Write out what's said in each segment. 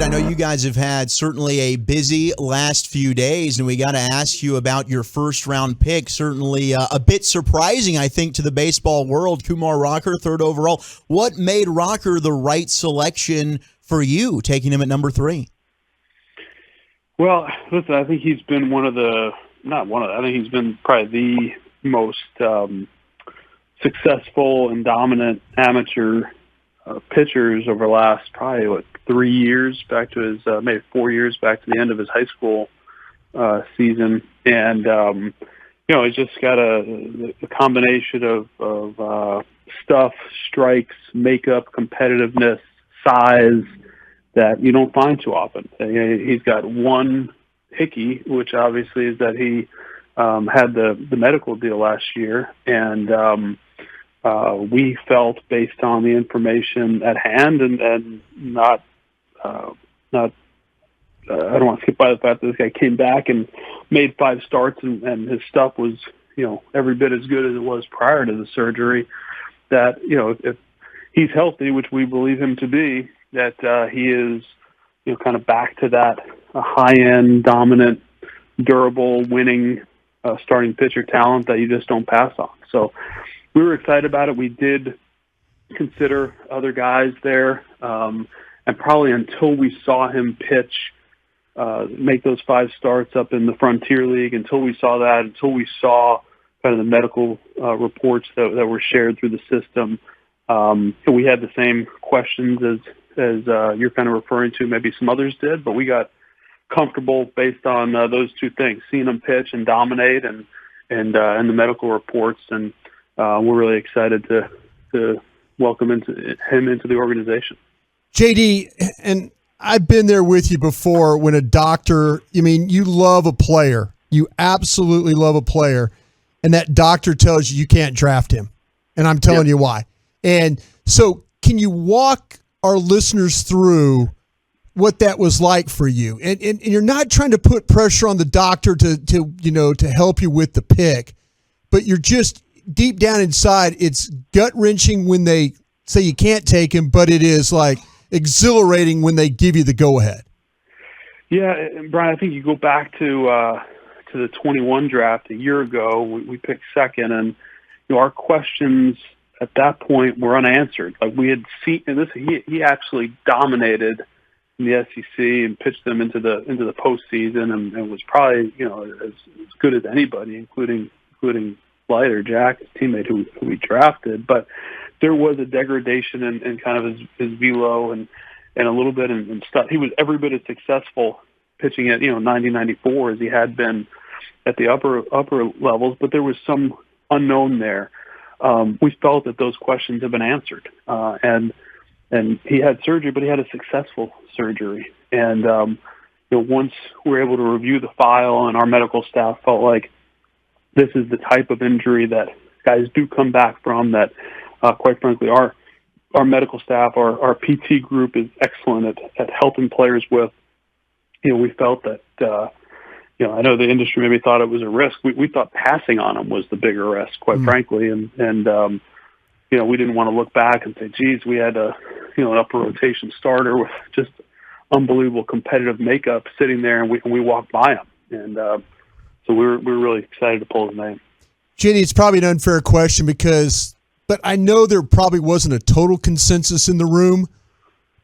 I know you guys have had certainly a busy last few days, and we got to ask you about your first-round pick. Certainly a bit surprising, I think, to the baseball world. Kumar Rocker, third overall. What made Rocker the right selection for you, taking him at number 3? Well, listen, I think he's been I think he's been probably the most successful and dominant amateur pitchers over the last probably 3 years, back to his maybe 4 years back to the end of his high school season, and he's just got a combination of stuff, strikes, makeup, competitiveness, size that you don't find too often. He's got one hickey, which obviously is that he had the medical deal last year, and we felt, based on the information at hand, and not I don't want to skip by the fact that this guy came back and made 5 starts, and his stuff was, every bit as good as it was prior to the surgery, that, if he's healthy, which we believe him to be, that he is, kind of back to that high-end, dominant, durable, winning starting pitcher talent that you just don't pass on. So we were excited about it. We did consider other guys there, and probably until we saw him pitch, make those 5 starts up in the Frontier League, until we saw kind of the medical reports that were shared through the system, we had the same questions as you're kind of referring to. Maybe some others did, but we got comfortable based on those 2 things: seeing him pitch and dominate, and the medical reports, and we're really excited to welcome him into the organization. JD, and I've been there with you before when a doctor, you love a player. You absolutely love a player, and that doctor tells you can't draft him. And I'm telling you why. And so can you walk our listeners through what that was like for you? And you're not trying to put pressure on the doctor to help you with the pick, but you're just deep down inside, it's gut-wrenching when they say you can't take him, but it is like exhilarating when they give you the go-ahead. Yeah, and Brian, I think you go back to the 21 draft a year ago. We picked second, and our questions at that point were unanswered. Like, we had seen, and he actually dominated in the SEC and pitched them into the postseason, and was probably as good as anybody, including Leiter, Jack, his teammate who we drafted. But there was a degradation in kind of his velo and a little bit in stuff. He was every bit as successful pitching at 90, 94 as he had been at the upper levels, but there was some unknown there. We felt that those questions have been answered, and he had surgery, but he had a successful surgery. And once we were able to review the file, and our medical staff felt like this is the type of injury that guys do come back from, that quite frankly our medical staff, our PT group is excellent at helping players with. We felt that I know the industry maybe thought it was a risk. We thought passing on him was the bigger risk, quite frankly, and we didn't want to look back and say, geez, we had an upper rotation starter with just unbelievable competitive makeup sitting there, and we walked by him. And so we're really excited to pull his name. Jenny, it's probably an unfair question but I know there probably wasn't a total consensus in the room,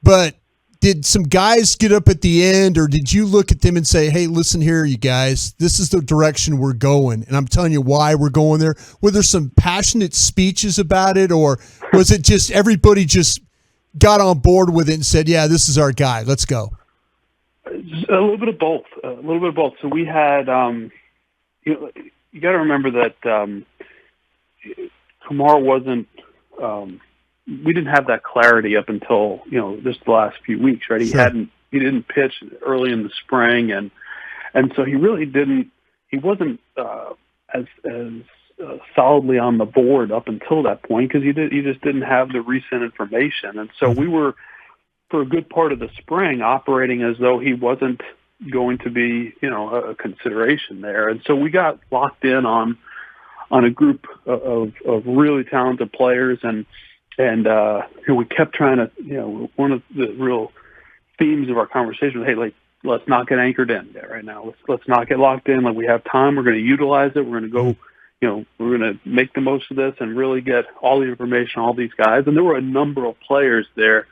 but did some guys get up at the end, or did you look at them and say, hey, listen here, you guys, this is the direction we're going, and I'm telling you why we're going there? Were there some passionate speeches about it, or was it just everybody just got on board with it and said, yeah, this is our guy, let's go? A little bit of both. So we had, you got to remember that Kumar wasn't, we didn't have that clarity up until, just the last few weeks, right? Sure. He didn't pitch early in the spring, and so he really he wasn't as solidly on the board up until that point, because he just didn't have the recent information. And so we were, for a good part of the spring, operating as though he wasn't going to be, a consideration there. And so we got locked in on a group of really talented players, and we kept trying to, one of the real themes of our conversation. Hey, like, let's not get anchored in there right now. Let's not get locked in. Like, we have time. We're going to utilize it. We're going to go, we're going to make the most of this and really get all the information, all these guys. And there were a number of players there.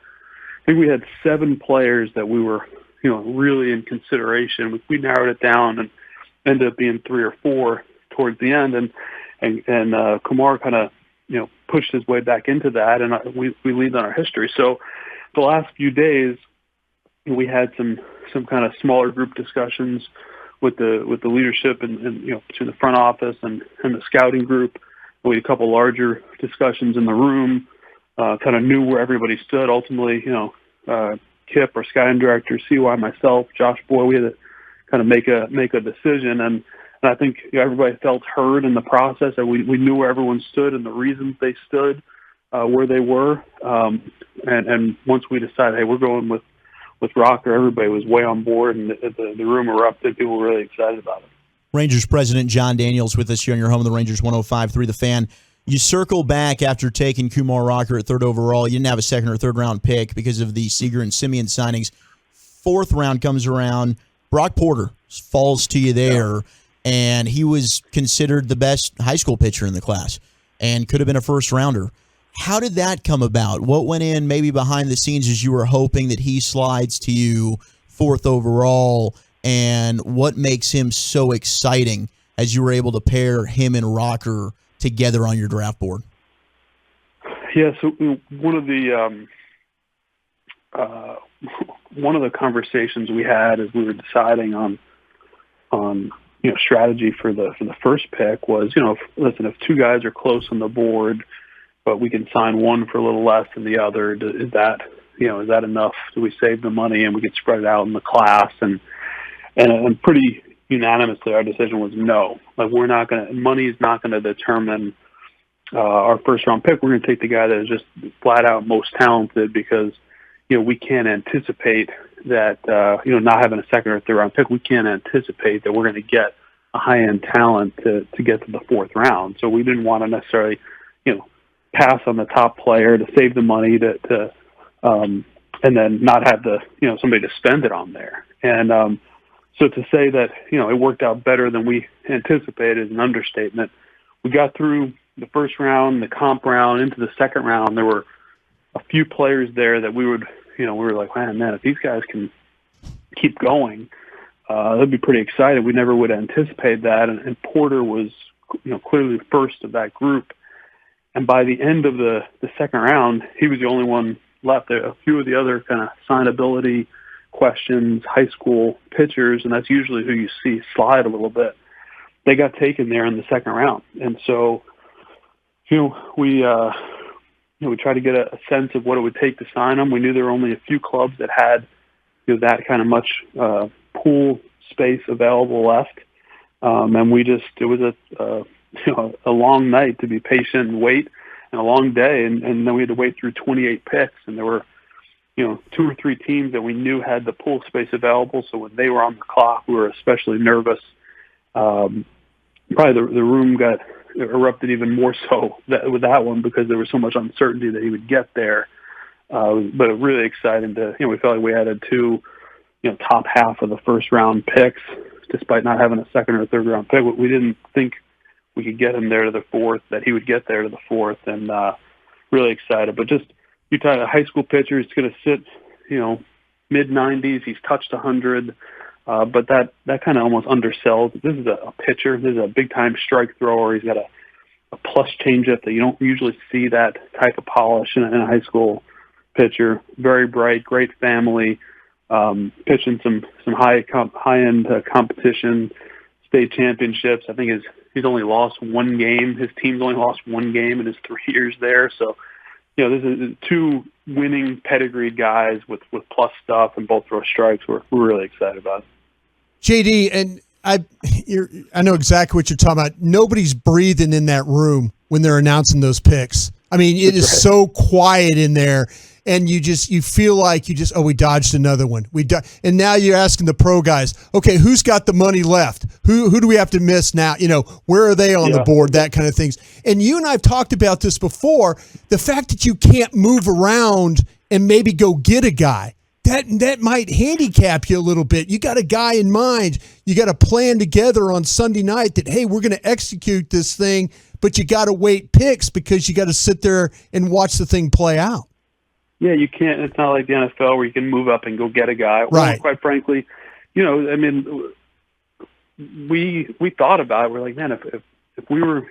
I think we had 7 players that we were, really in consideration. We narrowed it down and ended up being 3 or 4 towards the end. And Kumar kind of, pushed his way back into that, and we lead on our history. So the last few days, we had some kind of smaller group discussions with the leadership and between the front office and the scouting group. We had a couple larger discussions in the room, kind of knew where everybody stood. Ultimately, Kip, our scouting director, CY, myself, Josh Boy, we had to kind of make a decision, and I think everybody felt heard in the process, and we knew where everyone stood and the reasons they stood where they were. And once we decided, hey, we're going with Rocker, everybody was way on board, and the room erupted. People were really excited about it. Rangers president Jon Daniels with us here on your home of the Rangers 105.3 The Fan. You circle back after taking Kumar Rocker at 3rd overall. You didn't have a 2nd or 3rd round pick because of the Seager and Simeon signings. 4th round comes around. Brock Porter falls to you there, and he was considered the best high school pitcher in the class and could have been a 1st rounder. How did that come about? What went in maybe behind the scenes as you were hoping that he slides to you 4th overall, and what makes him so exciting as you were able to pair him and Rocker together on your draft board? Yeah, so one of the conversations we had as we were deciding on strategy for the first pick was, if 2 guys are close on the board, but we can sign one for a little less than the other, is that enough? Do we save the money and we can spread it out in the class? And pretty unanimously, our decision was no. Like, money is not going to determine our 1st round pick. We're going to take the guy that is just flat out most talented, because we can't anticipate that, not having a 2nd or 3rd round pick, we can't anticipate that we're going to get a high-end talent to get to the 4th round. So we didn't want to necessarily, pass on the top player to save the money and then not have somebody to spend it on there. And so to say that, it worked out better than we anticipated is an understatement. We got through the 1st round, the comp round, into the 2nd round. There were a few players there that we were like, man, if these guys can keep going, that'd be pretty exciting. We never would anticipate that. And Porter was, clearly first of that group. And by the end of the 2nd round, he was the only one left. There a few of the other kind of signability questions, high school pitchers, and that's usually who you see slide a little bit. They got taken there in the 2nd round. And so, we tried to get a sense of what it would take to sign them. We knew there were only a few clubs that had that kind of much pool space available left. And it was a long night to be patient and wait, and a long day. And then we had to wait through 28 picks, and there were, 2 or 3 teams that we knew had the pool space available. So when they were on the clock, we were especially nervous. Probably the room got erupted even more so with that one, because there was so much uncertainty that he would get there. But really exciting we felt like we had 2, top half of the 1st round picks, despite not having a 2nd or 3rd round pick. We didn't think we could get him there to the 4th, that he would get there to the 4th, and really excited. But just, you talk a high school pitcher, he's going to sit, mid-90s. He's touched 100. But that kind of almost undersells. This is a pitcher. This is a big-time strike thrower. He's got a plus changeup that you don't usually see that type of polish in a high school pitcher. Very bright, great family, pitching some high-end competition, state championships. I think he's only lost 1 game. His team's only lost 1 game in his 3 years there. So, this is 2 winning pedigreed guys with plus stuff, and both throw strikes. We're really excited about it. JD, and I know exactly what you're talking about. Nobody's breathing in that room when they're announcing those picks. I mean, it is so quiet in there, and you feel like we dodged another one. And now you're asking the pro guys, okay, who's got the money left? Who do we have to miss now? Where are they on the board? That kind of things. And you and I have talked about this before. The fact that you can't move around and maybe go get a guy. that might handicap you a little bit. You got a guy in mind. You got a plan together on Sunday night that, hey, we're going to execute this thing, but you got to wait picks because you got to sit there and watch the thing play out. Yeah, you can't. It's not like the NFL where you can move up and go get a guy. Right. Well, quite frankly, I mean, we thought about it. We're like, man, if we were,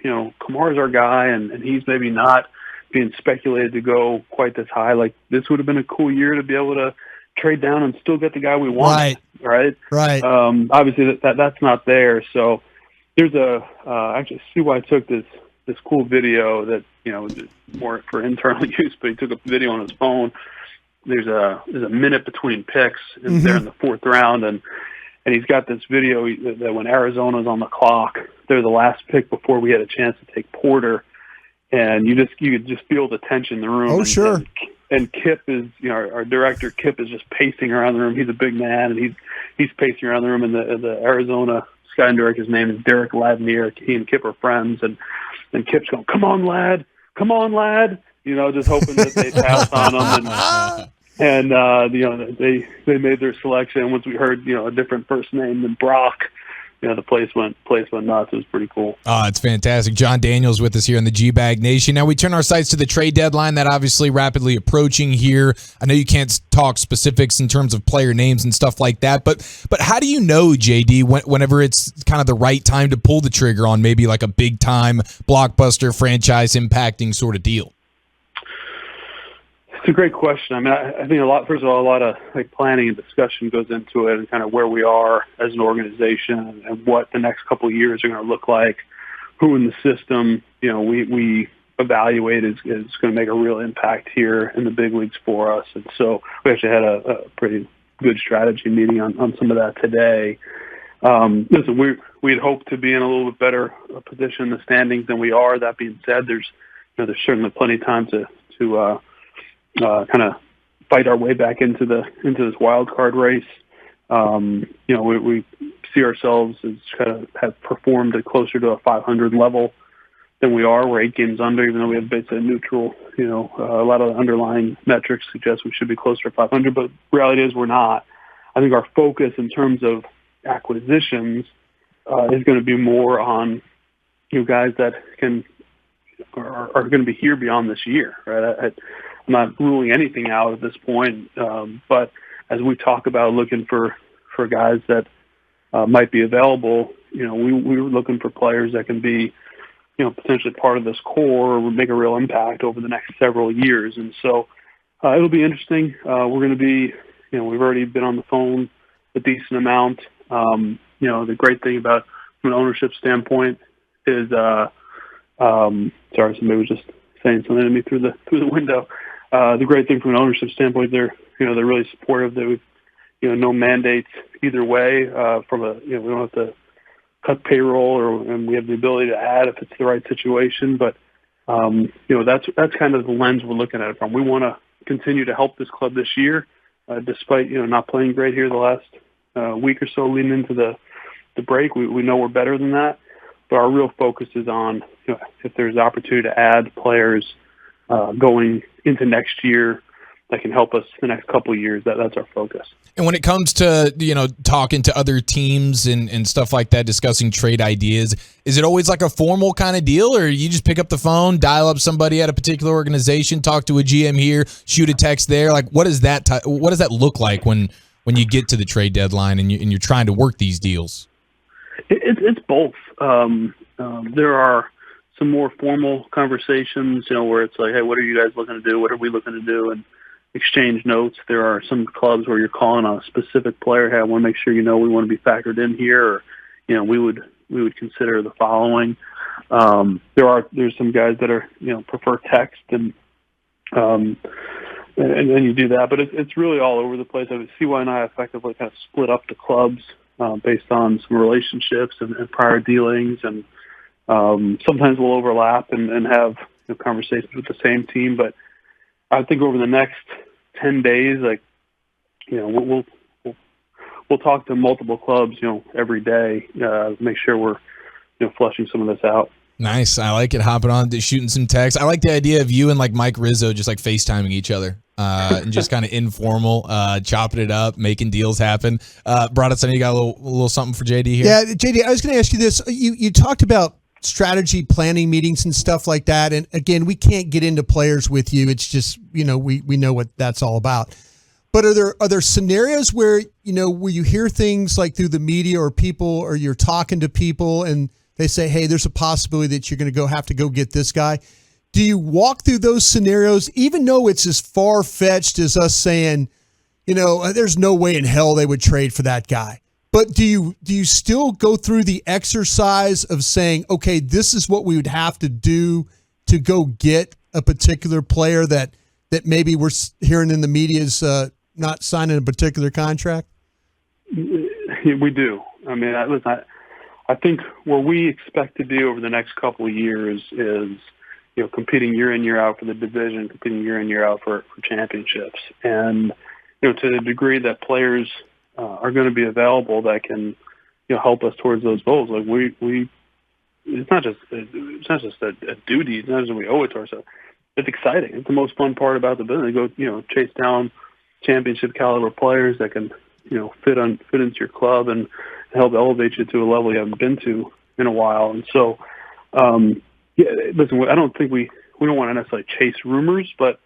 Kumar's our guy, and he's maybe not being speculated to go quite this high, like this would have been a cool year to be able to trade down and still get the guy we want. Right. Obviously, that's not there. So there's actually CY took this cool video that more for internal use, but he took a video on his phone. There's a minute between picks, and they're in the fourth round, and he's got this video that when Arizona's on the clock, they're the last pick before we had a chance to take Porter, and you could just feel the tension in the room. Oh, sure. And Kip is, our director Kip is just pacing around the room. He's a big man, and he's pacing around the room. And the Arizona sky director's name is Derek Ladnier. He and Kip are friends, and Kip's going, "Come on, lad! Come on, lad!" Just hoping that they pass on him. And they made their selection. Once we heard a different first name than Brock, the place went nuts. It was pretty cool. It's fantastic. Jon Daniels with us here on the GBag Nation. Now we turn our sights to the trade deadline that obviously rapidly approaching here. I know you can't talk specifics in terms of player names and stuff like that, but how do you know, JD, whenever it's kind of the right time to pull the trigger on maybe like a big time blockbuster franchise impacting sort of deal? It's a great question. I mean, I think a lot of like planning and discussion goes into it, and kind of where we are as an organization and what the next couple of years are going to look like. Who in the system, we evaluate is going to make a real impact here in the big leagues for us. And so we actually had a pretty good strategy meeting on some of that today. Listen, we had hoped to be in a little bit better position in the standings than we are. That being said, there's certainly plenty of time to kind of fight our way back into this wild card race. We see ourselves as kind of have performed at closer to a 500 level than we are. We're 8 games under, even though we have basically a neutral. A lot of the underlying metrics suggest we should be closer to 500, but reality is we're not. I think our focus in terms of acquisitions is going to be more on guys that are going to be here beyond this year, right? I'm not ruling anything out at this point, but as we talk about looking for guys that might be available, we were looking for players that can be, potentially part of this core or would make a real impact over the next several years. And so it'll be interesting. We're going to be, we've already been on the phone a decent amount. The great thing about from an ownership standpoint is, sorry, somebody was just saying something to me through the window. The great thing from an ownership standpoint, they're really supportive. They no mandates either way. We don't have to cut payroll, and we have the ability to add if it's the right situation. But that's kind of the lens we're looking at it from. We want to continue to help this club this year, despite not playing great here the last week or so leading into the break. We know we're better than that, but our real focus is on if there's opportunity to add players going into next year that can help us the next couple of years. That's our focus. And when it comes to, talking to other teams and stuff like that, discussing trade ideas, is it always like a formal kind of deal, or you just pick up the phone, dial up somebody at a particular organization, talk to a GM here, shoot a text there? Like, what does that look like when you get to the trade deadline and you're trying to work these deals? It's both. There are some more formal conversations, where it's like, hey, what are you guys looking to do? What are we looking to do? And exchange notes. There are some clubs where you're calling on a specific player. Hey, I want to make sure we want to be factored in here, or we would consider the following. There's some guys that are prefer text and you do that, but it's really all over the place. I mean, CY and I effectively kind of split up the clubs based on some relationships and prior dealings, and sometimes we'll overlap and have conversations with the same team. But I think over the next 10 days, we'll talk to multiple clubs, every day, make sure we're, flushing some of this out. Nice. I like it. Hopping on, shooting some texts. I like the idea of you and like Mike Rizzo just like FaceTiming each other and just kind of informal, chopping it up, making deals happen. Brought us on. You got a little something for JD here? Yeah, JD, I was going to ask you this. You talked about strategy planning meetings and stuff like that. And again, we can't get into players with you. It's just, we know what that's all about. But are there scenarios where, where you hear things like through the media or people, or you're talking to people and they say, hey, there's a possibility that you're going to have to go get this guy. Do you walk through those scenarios, even though it's as far-fetched as us saying, there's no way in hell they would trade for that guy? But do you still go through the exercise of saying, okay, this is what we would have to do to go get a particular player that maybe we're hearing in the media is not signing a particular contract? We do. I mean, I think what we expect to do over the next couple of years is, competing year in, year out for the division, competing year in, year out for championships. And, to the degree that players are going to be available that can, help us towards those goals. Like it's not just a duty. It's not just that we owe it to ourselves. It's exciting. It's the most fun part about the business. Go, chase down championship caliber players that can, fit into your club and help elevate you to a level you haven't been to in a while. And so, listen, I don't think we don't want to necessarily chase rumors, but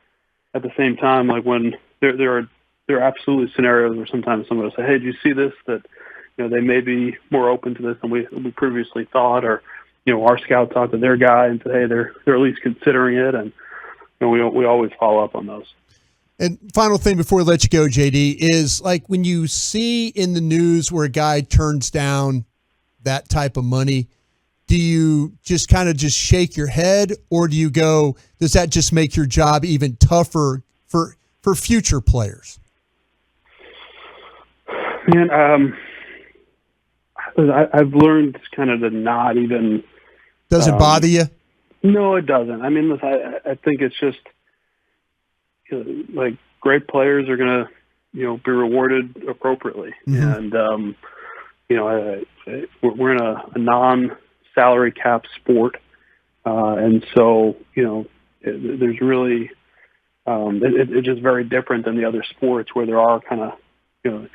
at the same time, like when there are absolutely scenarios where sometimes someone will say, hey, did you see this? That, they may be more open to this than we previously thought, or, our scouts talk to their guy and say, hey, they're at least considering it. And, we always follow up on those. And final thing before we let you go, JD, is like when you see in the news where a guy turns down that type of money, do you just kind of just shake your head, or do you go, does that just make your job even tougher for future players? Man, I've learned kind of to not even. Does it bother you? No, it doesn't. I mean, listen, I think it's just like great players are going to, be rewarded appropriately. Mm-hmm. And, we're in a non-salary cap sport. And so, there's really, it's just very different than the other sports where there are kind of,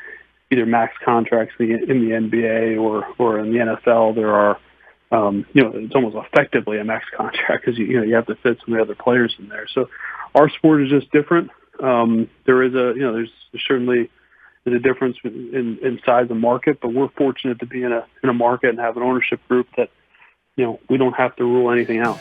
either max contracts in the NBA or in the NFL. There are, it's almost effectively a max contract because you have to fit some of the other players in there. So our sport is just different. There is there's certainly a difference in size of market, but we're fortunate to be in a market and have an ownership group that, we don't have to rule anything out.